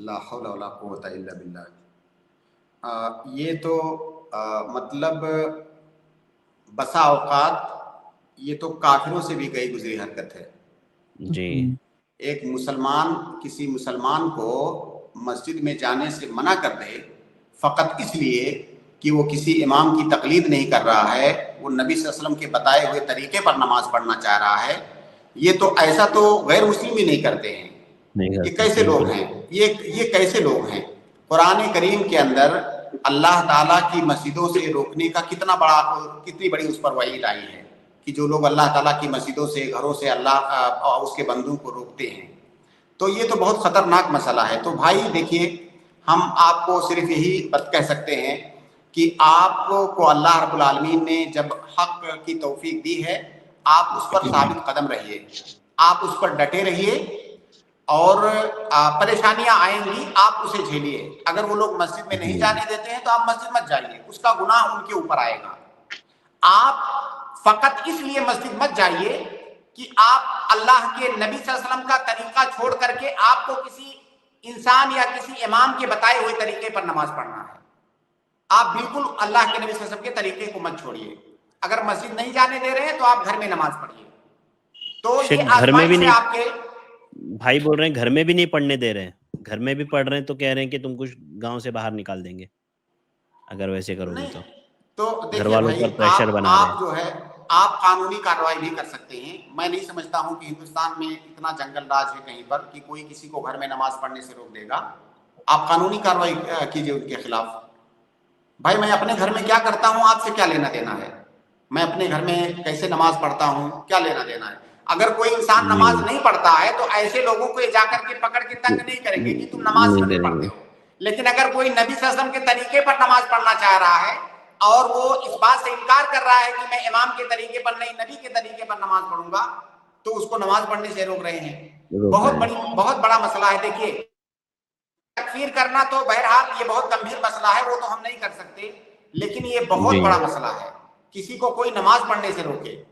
لا حول ولا قوة الا باللہ۔ یہ تو مطلب بسا اوقات یہ تو کافروں سے بھی گئی گزری حرکت ہے۔ جی ایک مسلمان کسی مسلمان کو مسجد میں جانے سے منع کر دے فقط اس لیے کہ وہ کسی امام کی تقلید نہیں کر رہا ہے، وہ نبی صلی اللہ علیہ وسلم کے بتائے ہوئے طریقے پر نماز پڑھنا چاہ رہا ہے، یہ تو ایسا تو غیر مسلم بھی نہیں کرتے ہیں۔ نہیں یہ کرتے کیسے لوگ بالکل۔ ہیں؟ یہ کیسے لوگ ہیں؟ قرآن کریم کے اندر اللہ تعالیٰ کی مسجدوں سے روکنے کا کتنی بڑی اس پر وعید آئی ہے کہ جو لوگ اللہ تعالیٰ کی مسجدوں سے گھروں سے اللہ اور اس کے بندوں کو روکتے ہیں، تو یہ تو بہت خطرناک مسئلہ ہے۔ تو بھائی دیکھیے، ہم آپ کو صرف یہی بات کہہ سکتے ہیں کہ آپ کو اللہ رب العالمین نے جب حق کی توفیق دی ہے، آپ اس پر ثابت قدم رہیے، آپ اس پر ڈٹے رہیے، اور پریشانیاں آئیں گی آپ اسے جھیلیے۔ اگر وہ لوگ مسجد میں نہیں جانے دیتے ہیں تو آپ مسجد مت جائیے، اس کا گناہ ان کے اوپر آئے گا۔ آپ فقط اس لیے مسجد مت جائیے کہ آپ اللہ کے نبی صلی اللہ علیہ وسلم کا طریقہ چھوڑ کر کے آپ کو کسی انسان یا کسی امام کے بتائے ہوئے طریقے پر نماز پڑھنا ہے۔ آپ بالکل اللہ کے نبی صلی اللہ علیہ وسلم کے طریقے کو مت چھوڑیے۔ اگر مسجد نہیں جانے دے رہے ہیں تو آپ گھر میں نماز پڑھیے۔ تو شیخ یہ گھر میں بھی آزمائش ہے نہیں، آپ کے۔ بھائی بول رہے ہیں گھر میں بھی نہیں پڑھنے دے رہے ہیں، گھر میں بھی پڑھ رہے ہیں تو کہہ رہے ہیں کہ تم کچھ گاؤں سے باہر نکال دیں گے اگر ویسے کرو گے نہیں تو تو گھر دیکھیے والوں بھائی، پر پریشر بنا رہے ہیں۔ آپ جو ہے آپ قانونی کارروائی بھی کر سکتے ہیں۔ میں نہیں سمجھتا ہوں کہ ہندوستان میں اتنا جنگل راج ہے کہیں پر کہ کوئی کسی کو گھر میں نماز پڑھنے سے روک دے گا۔ آپ قانونی کارروائی کیجیے ان کے خلاف۔ بھائی میں اپنے گھر میں کیا کرتا ہوں آپ سے کیا لینا دینا ہے؟ میں اپنے گھر میں کیسے نماز پڑھتا ہوں کیا لینا دینا ہے؟ اگر کوئی انسان جی نماز نہیں پڑھتا ہے تو ایسے لوگوں کو جا کر کے پکڑ کے تنگ نہیں کریں گے کہ تم نماز کیوں نہیں نہیں کریں پڑھتے گے۔ ہو۔ لیکن اگر کوئی نبی صلی اللہ علیہ وسلم کے طریقے پر نماز پڑھنا چاہ رہا ہے اور وہ اس بات سے انکار کر رہا ہے کہ میں امام کے طریقے پر نہیں نبی کے طریقے پر نماز پڑھوں گا، تو اس کو نماز پڑھنے سے روک رہے ہیں۔ روک رہے ہیں۔ بہت بڑا مسئلہ ہے۔ دیکھیے، تکفیر کرنا تو بہرحال یہ بہت گمبھیر مسئلہ ہے، وہ تو ہم نہیں کر سکتے، لیکن یہ بہت جی بڑا مسئلہ ہے۔ کسی کو کوئی نماز پڑھنے سے روکے